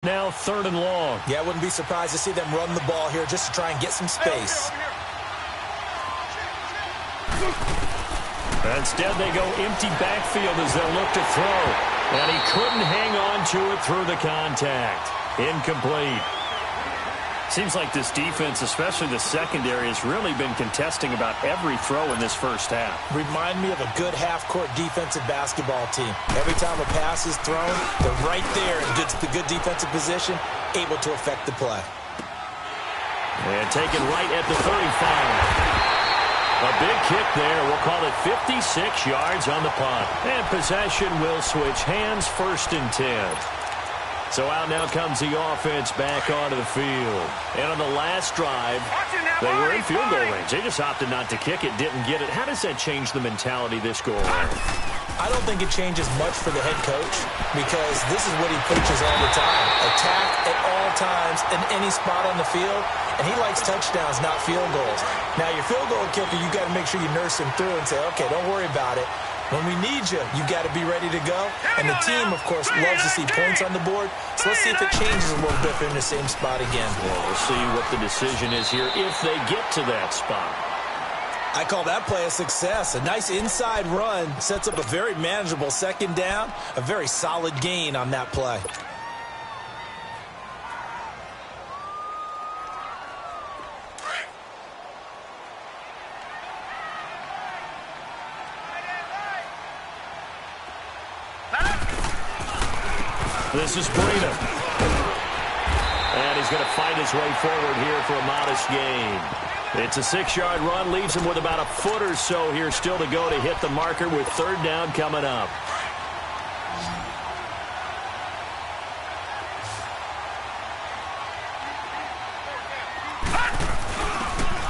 Now 3rd and long. Yeah, I wouldn't be surprised to see them run the ball here just to try and get some space. Instead, they go empty backfield as they'll look to throw. And he couldn't hang on to it through the contact. Incomplete. Seems like this defense, especially the secondary, has really been contesting about every throw in this first half. Remind me of a good half-court defensive basketball team. Every time a pass is thrown, they're right there in the good defensive position, able to affect the play. And taken right at the 35. A big kick there. We'll call it 56 yards on the punt. And possession will switch hands, 1st and 10. So out now comes the offense back onto the field. And on the last drive, they were in field goal range. They just opted not to kick it, didn't get it. How does that change the mentality this go around? I don't think it changes much for the head coach because this is what he preaches all the time. Attack at all times in any spot on the field, and he likes touchdowns, not field goals. Now, your field goal kicker, you got to make sure you nurse him through and say, okay, don't worry about it. When we need you, you got to be ready to go. And the team, of course, loves to see points on the board. So let's see if it changes a little bit in the same spot again. Well, we'll see what the decision is here if they get to that spot. I call that play a success. A nice inside run sets up a very manageable 2nd down. A very solid gain on that play. This is Breida. And he's going to fight his way forward here for a modest gain. It's a 6-yard run, leaves him with about a foot or so here still to go to hit the marker with 3rd down coming up.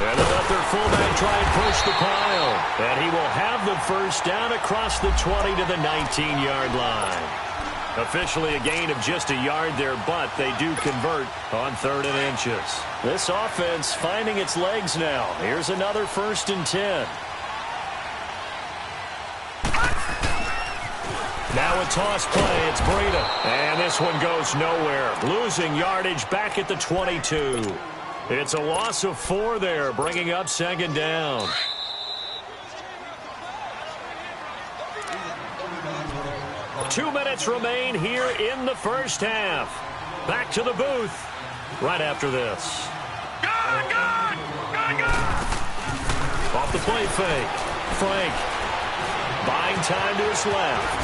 And they'll let their fullback try and push the pile. And he will have the 1st down across the 20 to the 19-yard line. Officially a gain of just a yard there, but they do convert on 3rd and inches. This offense finding its legs now. Here's another 1st and 10. Now a toss play. It's Breida. And this one goes nowhere. Losing yardage back at the 22. It's a loss of 4 there, bringing up 2nd down. Two minutes remain here in the first half. Back to the booth right after this. Off the play fake. Frank buying time to his left.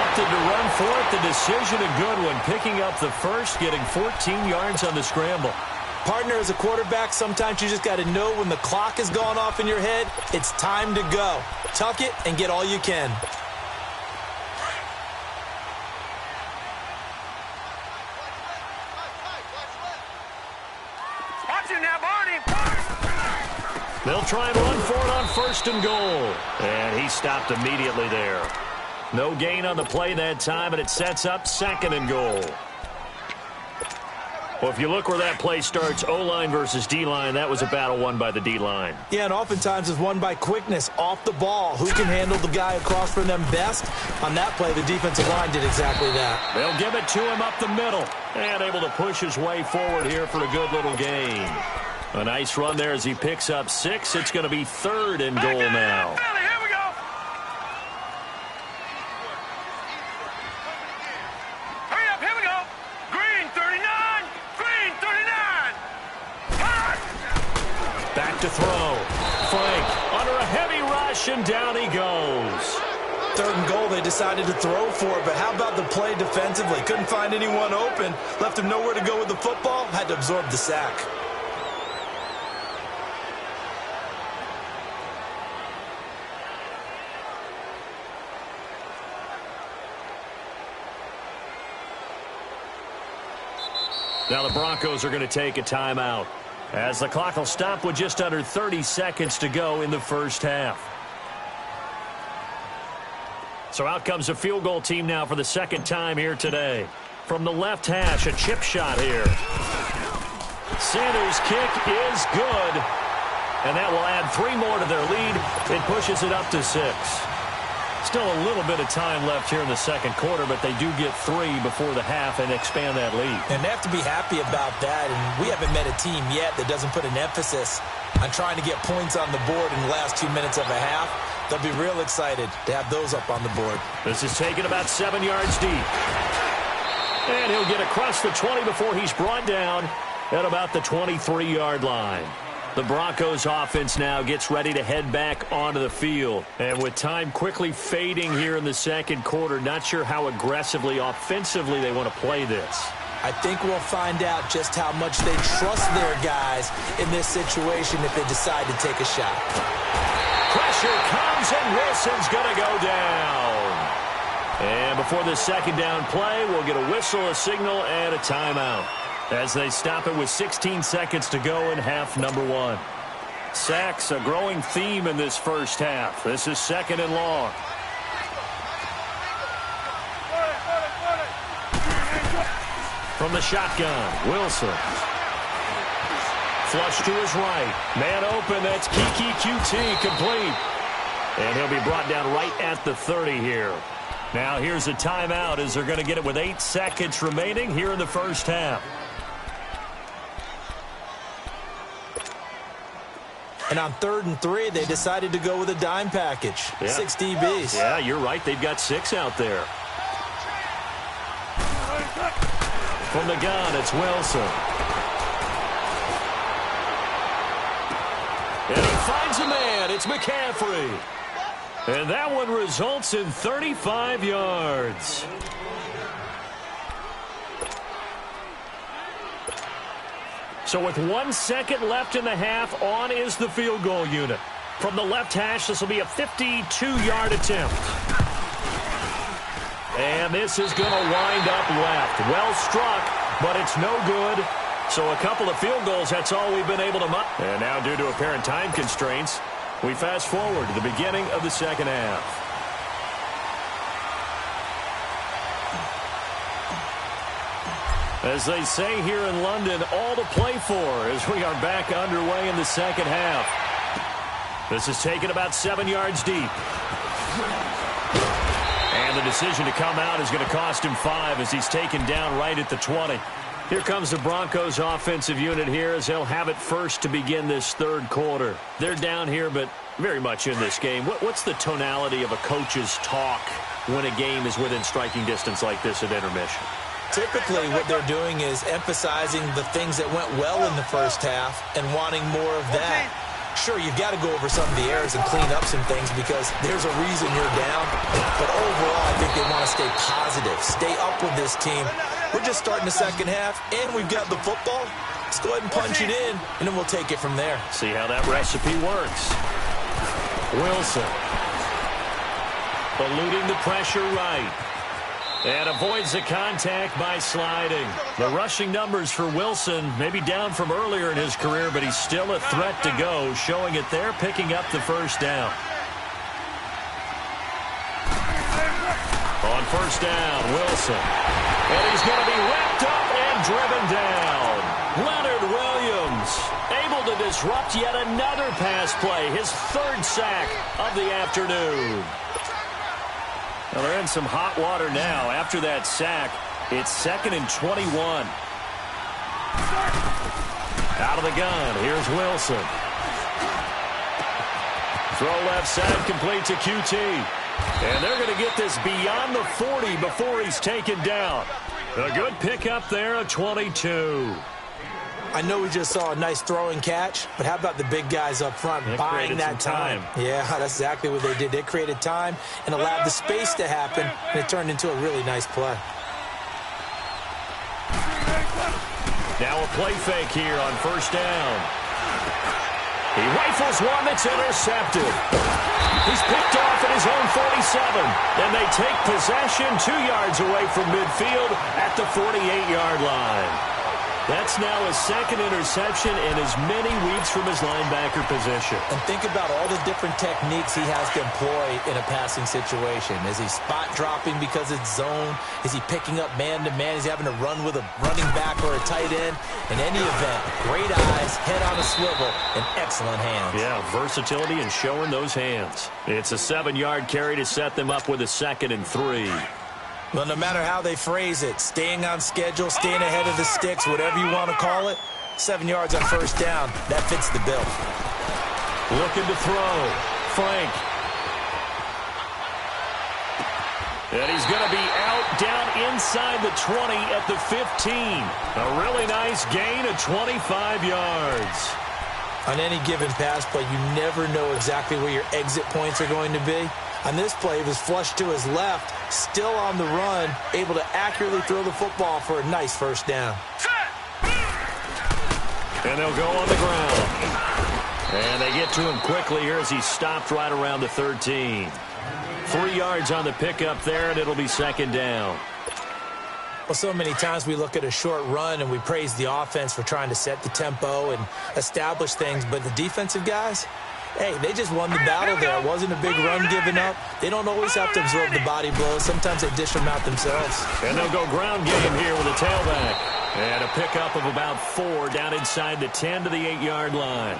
Opted to run for it. The decision a good one. Picking up the 1st, getting 14 yards on the scramble. Partner, as a quarterback, sometimes you just got to know when the clock has gone off in your head, it's time to go. Tuck it and get all you can. They'll try and run for it on 1st and goal. And he stopped immediately there. No gain on the play that time, and it sets up 2nd and goal. Well, if you look where that play starts, O-line versus D-line, that was a battle won by the D-line. Yeah, and oftentimes it's won by quickness off the ball. Who can handle the guy across from them best? On that play, the defensive line did exactly that. They'll give it to him up the middle. And able to push his way forward here for a good little gain. A nice run there as he picks up 6. It's going to be 3rd and goal now. Here we go. Hurry up, here we go. Green 39. Green 39. Back to throw. Frank under a heavy rush, and down he goes. 3rd and goal, they decided to throw for it, but how about the play defensively? Couldn't find anyone open. Left him nowhere to go with the football. Had to absorb the sack. Now the Broncos are going to take a timeout as the clock will stop with just under 30 seconds to go in the first half. So out comes a field goal team now for the 2nd time here today. From the left hash, a chip shot here. Sanders' kick is good. And that will add 3 more to their lead. It pushes it up to 6. Still a little bit of time left here in the second quarter, but they do get 3 before the half and expand that lead. And they have to be happy about that, and we haven't met a team yet that doesn't put an emphasis on trying to get points on the board in the last 2 minutes of a half. They'll be real excited to have those up on the board. This is taken about 7 yards deep. And he'll get across the 20 before he's brought down at about the 23-yard line. The Broncos offense now gets ready to head back onto the field. And with time quickly fading here in the second quarter, not sure how aggressively, offensively they want to play this. I think we'll find out just how much they trust their guys in this situation if they decide to take a shot. Pressure comes, and Wilson's going to go down. And before the second down play, we'll get a whistle, a signal, and a timeout, as they stop it with 16 seconds to go in half number 1. Sacks, a growing theme in this first half. This is 2nd and long. From the shotgun, Wilson. Flush to his right. Man open, that's Kiki QT, complete. And he'll be brought down right at the 30 here. Now here's a timeout as they're going to get it with 8 seconds remaining here in the first half. And on 3rd and 3, they decided to go with a dime package. Yeah. 6 DBs. Yeah, you're right. They've got 6 out there. From the gun, it's Wilson. And he finds a man. It's McCaffrey. And that one results in 35 yards. So with 1 second left in the half, on is the field goal unit. From the left hash, this will be a 52-yard attempt. And this is going to wind up left. Well struck, but it's no good. So a couple of field goals, that's all we've been able to muck. And now due to apparent time constraints, we fast forward to the beginning of the second half. As they say here in London, all to play for as we are back underway in the second half. This is taken about 7 yards deep. And the decision to come out is going to cost him 5 as he's taken down right at the 20. Here comes the Broncos offensive unit here as they'll have it first to begin this third quarter. They're down here, but very much in this game. What's the tonality of a coach's talk when a game is within striking distance like this at intermission? Typically, what they're doing is emphasizing the things that went well in the first half and wanting more of that. Sure, you've got to go over some of the errors and clean up some things because there's a reason you're down. But overall, I think they want to stay positive, stay up with this team. We're just starting the second half, and we've got the football. Let's go ahead and punch it in, and then we'll take it from there. See how that recipe works. Wilson. Eluding the pressure right. And avoids the contact by sliding. The rushing numbers for Wilson may be down from earlier in his career, but he's still a threat to go, showing it there, picking up the first down. On first down, Wilson. And he's going to be wrapped up and driven down. Leonard Williams able to disrupt yet another pass play, his 3rd sack of the afternoon. Well, they're in some hot water now. After that sack, it's 2nd and 21. Out of the gun, here's Wilson. Throw left side, complete to QT. And they're going to get this beyond the 40 before he's taken down. A good pickup there, a 22. I know we just saw a nice throw and catch, but how about the big guys up front buying that time? Yeah, that's exactly what they did. They created time and allowed the space to happen, and it turned into a really nice play. Now a play fake here on first down. He rifles one that's intercepted. He's picked off at his own 47, and they take possession 2 yards away from midfield at the 48-yard line. That's now his second interception in as many weeks from his linebacker position. And think about all the different techniques he has to employ in a passing situation. Is he spot dropping because it's zone? Is he picking up man-to-man? Is he having to run with a running back or a tight end? In any event, great eyes, head on a swivel, and excellent hands. Yeah, versatility and showing those hands. It's a 7-yard carry to set them up with a 2nd and 3. Well, no matter how they phrase it, staying on schedule, staying ahead of the sticks, whatever you want to call it, 7 yards on first down, that fits the bill. Looking to throw. Frank. And he's going to be out down inside the 20 at the 15. A really nice gain of 25 yards. On any given pass play, you never know exactly where your exit points are going to be. On this play, he was flushed to his left, still on the run, able to accurately throw the football for a nice first down. And they'll go on the ground. And they get to him quickly here as he stopped right around the 13. 3 yards on the pickup there, and it'll be 2nd down. Well, so many times we look at a short run and we praise the offense for trying to set the tempo and establish things, but the defensive guys, hey, they just won the battle there. It wasn't a big run given up. They don't always have to absorb the body blows. Sometimes they dish them out themselves. And they'll go ground game here with a tailback. And a pickup of about 4 down inside the 10 to the 8-yard line.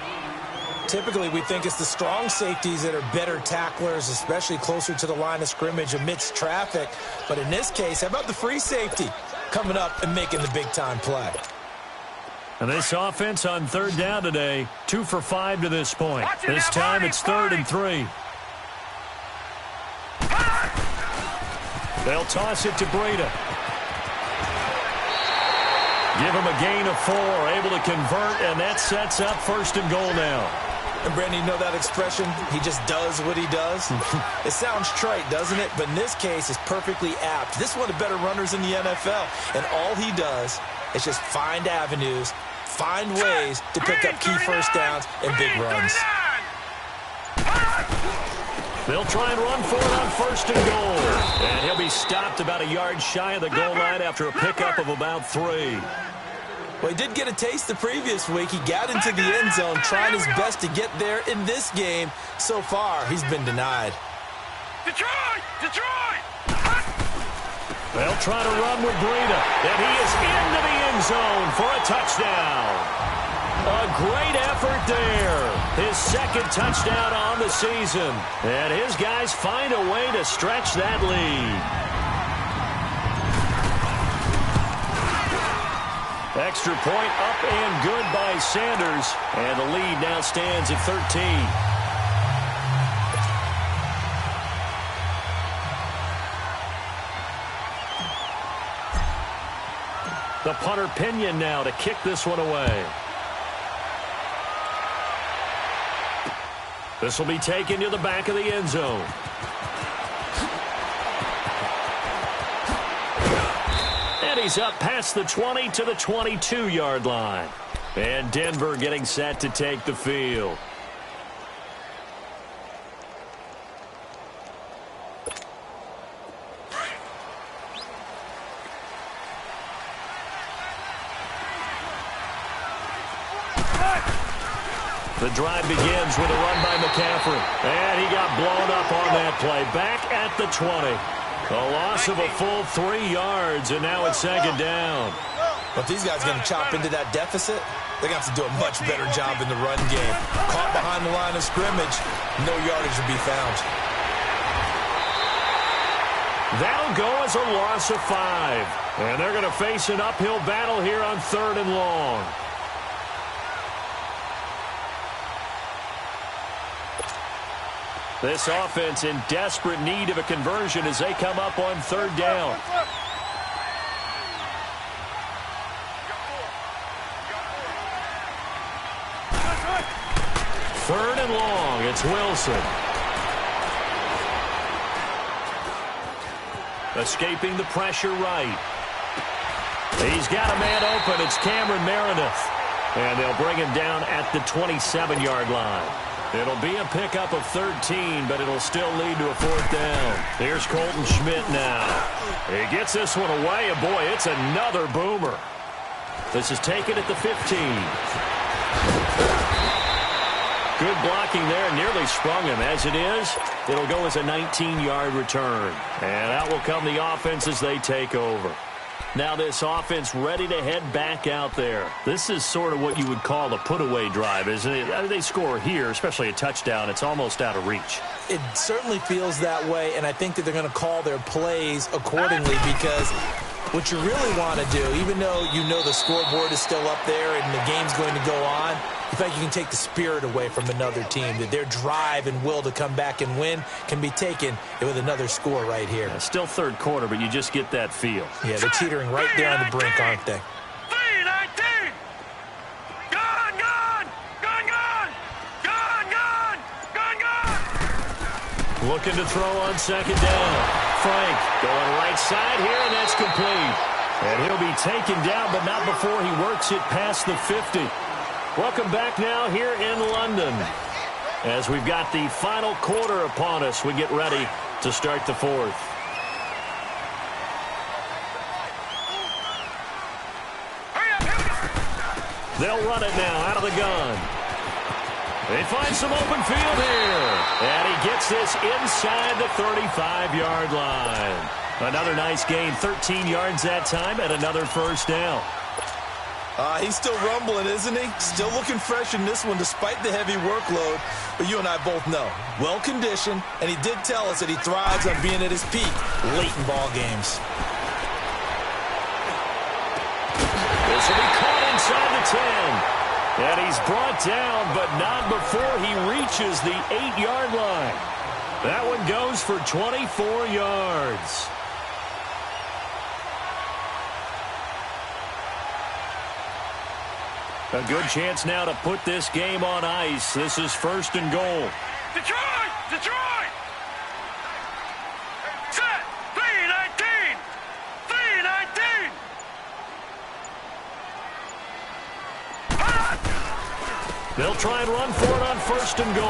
Typically, we think it's the strong safeties that are better tacklers, especially closer to the line of scrimmage amidst traffic. But in this case, how about the free safety coming up and making the big-time play? And this offense on 3rd down today, 2 for 5 to this point. This time it's 3rd and 3. They'll toss it to Breida. Give him a gain of 4, able to convert, and that sets up 1st and goal now. And Brandon, you know that expression? He just does what he does. It sounds trite, doesn't it? But in this case, it's perfectly apt. This is one of the better runners in the NFL, and all he does is just find avenues, find ways to pick up key first downs and big runs. They'll try and run for it on 1st and goal. And he'll be stopped about a yard shy of the goal line after a pickup of about 3. Well, he did get a taste the previous week. He got into the end zone, trying his best to get there in this game. So far, he's been denied. Detroit! Detroit! They'll try to run with Breida, and he is into the end zone for a touchdown. A great effort there. His 2nd touchdown on the season. And his guys find a way to stretch that lead. Extra point up and good by Sanders. And the lead now stands at 13. The punter Pinion now to kick this one away. This will be taken to the back of the end zone. And he's up past the 20 to the 22-yard line. And Denver getting set to take the field. The drive begins with a run by McCaffrey. And he got blown up on that play. Back at the 20. A loss of a full 3 yards, and now it's 2nd down. But these guys are going to chop into that deficit. They're going to have to do a much better job in the run game. Caught behind the line of scrimmage, no yardage to be found. That'll go as a loss of 5. And they're going to face an uphill battle here on 3rd and long. This offense in desperate need of a conversion as they come up on 3rd down. Third and long, it's Wilson. Escaping the pressure right. He's got a man open. It's Cameron Meredith. And they'll bring him down at the 27-yard line. It'll be a pickup of 13, but it'll still lead to a 4th down. Here's Colton Schmidt now. He gets this one away, and boy, it's another boomer. This is taken at the 15. Good blocking there, nearly sprung him. As it is, it'll go as a 19-yard return. And out will come the offense as they take over. Now this offense ready to head back out there. This is sort of what you would call a put-away drive, isn't it? They score here, especially a touchdown. It's almost out of reach. It certainly feels that way, and I think that they're going to call their plays accordingly because what you really want to do, even though you know the scoreboard is still up there and the game's going to go on, in fact, you can take the spirit away from another team. That their drive and will to come back and win can be taken with another score right here. Yeah, still third quarter, but you just get that feel. Yeah, they're teetering right there on the brink, aren't they? 3-19. Gone, gone, gone, gone, gone, gone, gone, gone. Looking to throw on second down. Frank going right side here, and that's complete. And he'll be taken down, but not before he works it past the 50. Welcome back now here in London. As we've got the final quarter upon us, we get ready to start the fourth. They'll run it now out of the gun. They find some open field here. And he gets this inside the 35-yard line. Another nice gain, 13 yards that time, and another first down. He's still rumbling, isn't he? Still looking fresh in this one despite the heavy workload. But you and I both know, well-conditioned, and he did tell us that he thrives on being at his peak late in ball games. This will be caught inside the 10. And he's brought down, but not before he reaches the 8-yard line. That one goes for 24 yards. A good chance now to put this game on ice. This is first and goal. Detroit! Detroit! Set! 3-19! 3-19! They'll try and run for it on first and goal.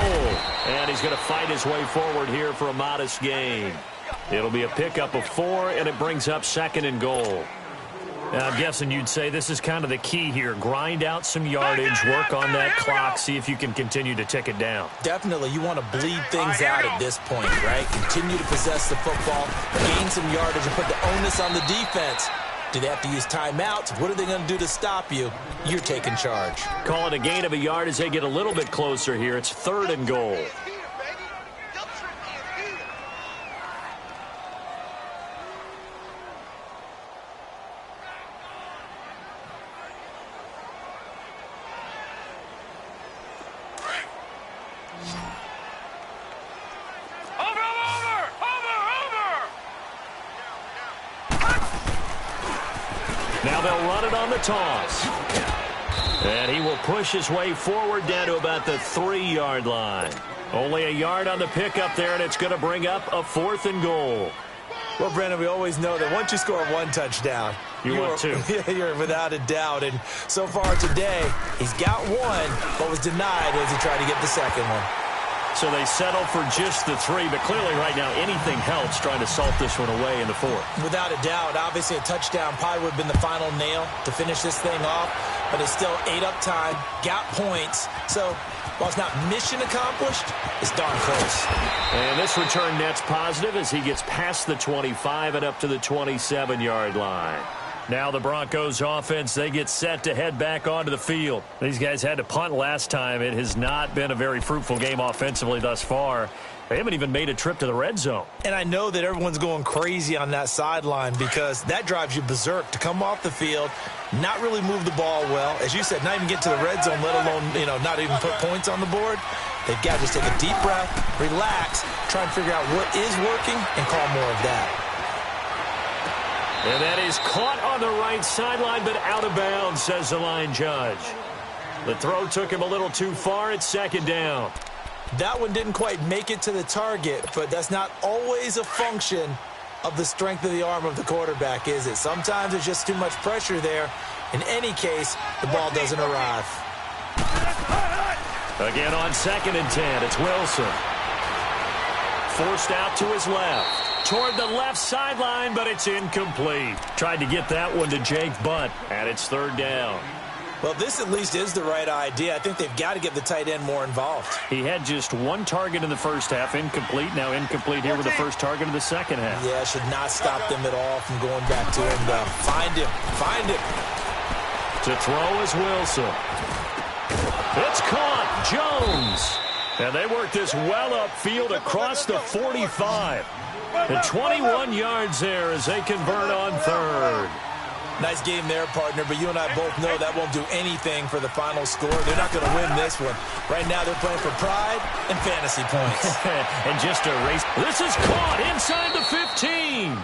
And he's going to fight his way forward here for a modest gain. It'll be a pickup of 4, and it brings up second and goal. I'm guessing you'd say this is kind of the key here. Grind out some yardage, work on that clock, see if you can continue to tick it down. Definitely. You want to bleed things out at this point, right? Continue to possess the football, gain some yardage, and put the onus on the defense. Do they have to use timeouts? What are they going to do to stop you? You're taking charge. Call it a gain of a yard as they get a little bit closer here. It's third and goal. Now they'll run it on the toss. And he will push his way forward down to about the 3-yard line. Only a yard on the pickup there, and it's going to bring up a fourth and goal. Well, Brandon, we always know that once you score one touchdown, want two. You're without a doubt. And so far today, he's got one, but was denied as he tried to get the second one. So they settle for just the 3, but clearly right now anything helps trying to salt this one away in the fourth. Without a doubt, obviously a touchdown probably would have been the final nail to finish this thing off, but it's still ate up time, got points. So while it's not mission accomplished, it's darn close. And this return net's positive as he gets past the 25 and up to the 27-yard line. Now the Broncos offense, they get set to head back onto the field. These guys had to punt last time. It has not been a very fruitful game offensively thus far. They haven't even made a trip to the red zone. And I know that everyone's going crazy on that sideline because that drives you berserk to come off the field, not really move the ball well. As you said, not even get to the red zone, let alone, not even put points on the board. They've got to just take a deep breath, relax, try and figure out what is working and call more of that. And that is caught on the right sideline, but out of bounds, says the line judge. The throw took him a little too far. It's second down. That one didn't quite make it to the target, but that's not always a function of the strength of the arm of the quarterback, is it? Sometimes there's just too much pressure there. In any case, the ball doesn't arrive. Again on 2nd and 10, it's Wilson. Forced out to his left. toward the left sideline, but it's incomplete. Tried to get that one to Jake Butt, and it's third down. Well, this at least is the right idea. I think they've got to get the tight end more involved. He had just one target in the first half, incomplete. Now incomplete here with the first target of the second half. Yeah, should not stop them at all from going back to him, though. Find him. Find him. To throw is Wilson. It's caught. Jones. And they work this well upfield across the 45. And 21 yards there as they convert on third. Nice game there, partner, but you and I both know that won't do anything for the final score. They're not going to win this one. Right now they're playing for pride and fantasy points. And just a race. This is caught inside the 15.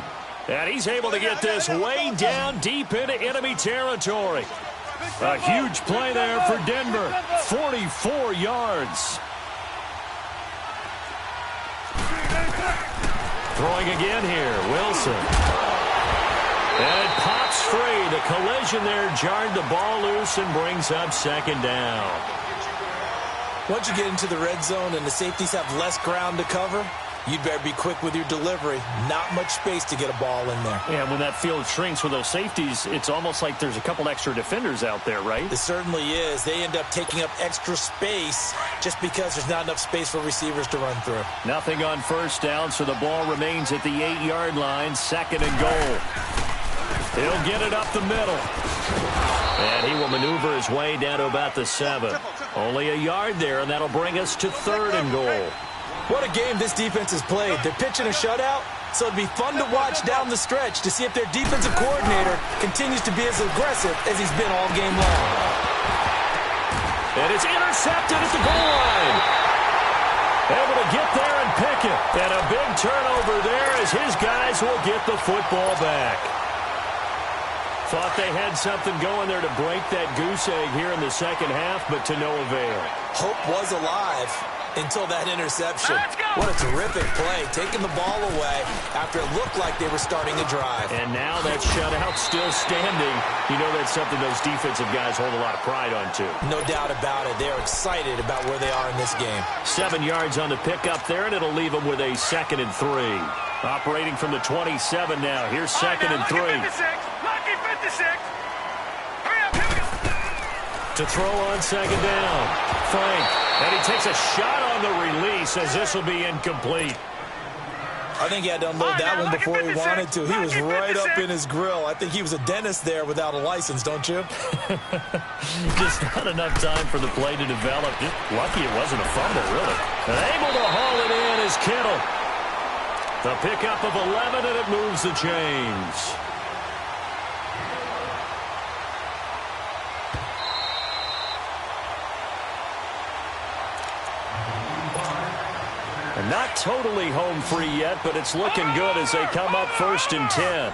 And he's able to get this way down deep into enemy territory. A huge play there for Denver. 44 yards. Throwing again here, Wilson. And it pops free. The collision there jarred the ball loose and brings up second down. Once you get into the red zone and the safeties have less ground to cover, you'd better be quick with your delivery. Not much space to get a ball in there. Yeah, when that field shrinks with those safeties, it's almost like there's a couple extra defenders out there, right? It certainly is. They end up taking up extra space just because there's not enough space for receivers to run through. Nothing on first down, so the ball remains at the 8-yard line, second and goal. He'll get it up the middle. And he will maneuver his way down to about the 7. Only a yard there, and that'll bring us to third and goal. What a game this defense has played. They're pitching a shutout, so it'd be fun to watch down the stretch to see if their defensive coordinator continues to be as aggressive as he's been all game long. And it's intercepted at the goal line. Able to get there and pick it. And a big turnover there as his guys will get the football back. Thought they had something going there to break that goose egg here in the second half, but to no avail. Hope was alive until that interception. What a terrific play, taking the ball away after it looked like they were starting to drive. And now that shutout still standing. You know that's something those defensive guys hold a lot of pride on, too. No doubt about it. They're excited about where they are in this game. 7 yards on the pickup there, and it'll leave them with a 2nd and 3. Operating from the 27 now. Here's 2nd and 3. Lucky 56. Hurry up, here we go. To throw on second down. Frank. And he takes a shot on the release as this will be incomplete. I think he had to unload that one before he wanted to. He was right up in his grill. I think he was a dentist there without a license, don't you? Just not enough time for the play to develop. Just lucky it wasn't a fumble, really. And able to haul it in is Kittle. The pickup of 11, and it moves the chains. And not totally home free yet, but it's looking good as they come up 1st and 10.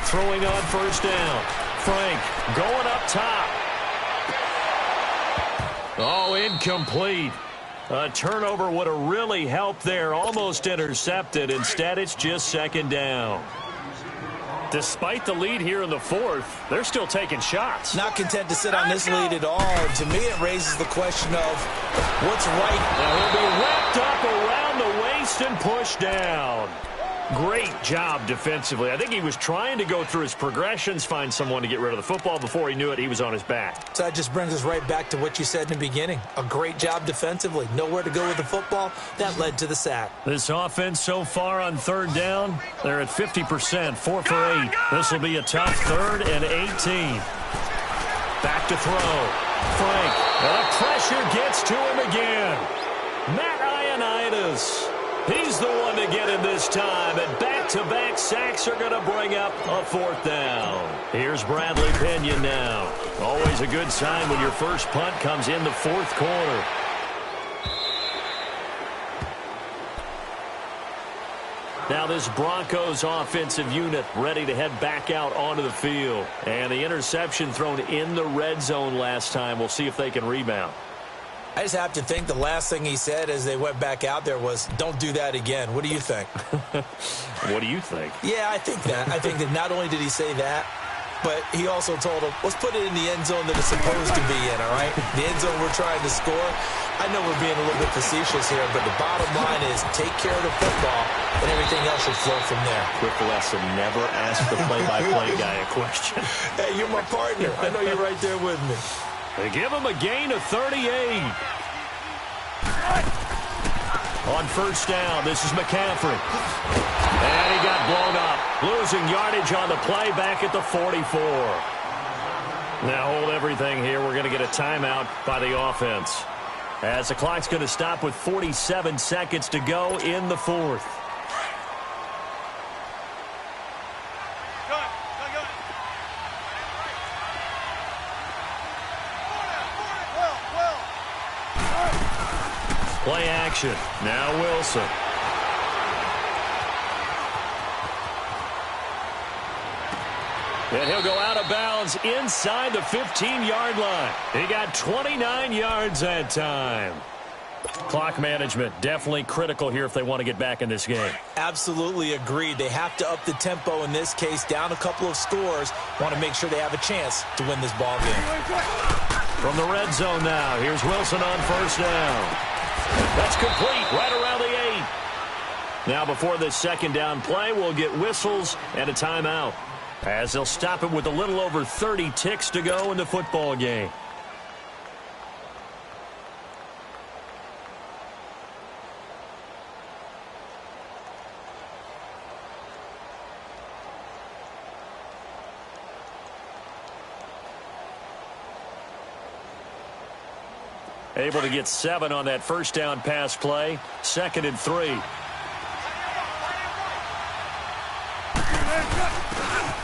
Throwing on first down. Frank going up top. Oh, incomplete. A turnover would have really helped there. Almost intercepted. Instead, it's just second down. Despite the lead here in the 4th, they're still taking shots. Not content to sit on this lead at all. To me, it raises the question of what's right. Now he'll be wrapped up around the waist and pushed down. Great job defensively. I think he was trying to go through his progressions, find someone to get rid of the football. Before he knew it, he was on his back. So that just brings us right back to what you said in the beginning. A great job defensively. Nowhere to go with the football. That led to the sack. This offense so far on third down, they're at 50%, 4 for 8. This will be a tough 3rd and 18. Back to throw. Frank. And the pressure gets to him again. Matt Ioannidis. He's the one to get him this time, and back-to-back sacks are going to bring up a 4th down. Here's Bradley Pinion now. Always a good sign when your first punt comes in the 4th quarter. Now this Broncos offensive unit ready to head back out onto the field. And the interception thrown in the red zone last time. We'll see if they can rebound. I just have to think the last thing he said as they went back out there was, don't do that again. What do you think? What do you think? Yeah, I think that. I think that not only did he say that, but he also told him, let's put it in the end zone that it's supposed to be in, all right? The end zone we're trying to score. I know we're being a little bit facetious here, but the bottom line is take care of the football, and everything else should flow from there. Quick lesson, never ask the play-by-play guy a question. Hey, you're my partner. I know you're right there with me. They give him a gain of 38. On first down, this is McCaffrey. And he got blown up, losing yardage on the play back at the 44. Now hold everything here. We're going to get a timeout by the offense, as the clock's going to stop with 47 seconds to go in the fourth. Play action. Now Wilson. And he'll go out of bounds inside the 15-yard line. He got 29 yards that time. Clock management definitely critical here if they want to get back in this game. Absolutely agreed. They have to up the tempo in this case, down a couple of scores. Want to make sure they have a chance to win this ball game. From the red zone now, here's Wilson on first down. That's complete right around the 8. Now before this second down play, we'll get whistles and a timeout, as they'll stop it with a little over 30 ticks to go in the football game. Able to get 7 on that first down pass play. 2nd and 3.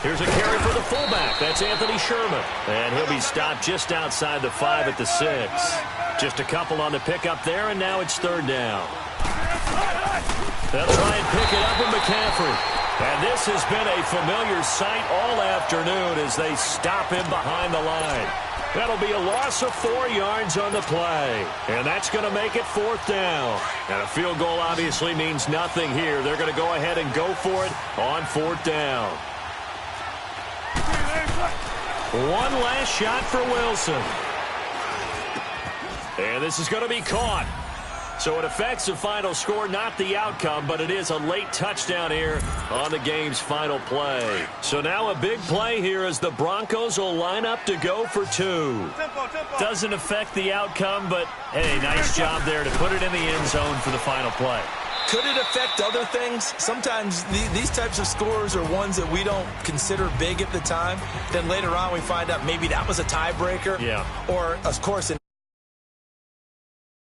Here's a carry for the fullback. That's Anthony Sherman. And he'll be stopped just outside the 5 at the 6. Just a couple on the pickup there, and now it's 3rd down. They'll try and pick it up with McCaffrey. And this has been a familiar sight all afternoon as they stop him behind the line. That'll be a loss of 4 yards on the play. And that's going to make it 4th down. And a field goal obviously means nothing here. They're going to go ahead and go for it on 4th down. One last shot for Wilson. And this is going to be caught. So it affects the final score, not the outcome, but it is a late touchdown here on the game's final play. So now a big play here as the Broncos will line up to go for 2. Doesn't affect the outcome, but, hey, nice job there to put it in the end zone for the final play. Could it affect other things? Sometimes these types of scores are ones that we don't consider big at the time. Then later on we find out maybe that was a tiebreaker. Yeah. Or, of course,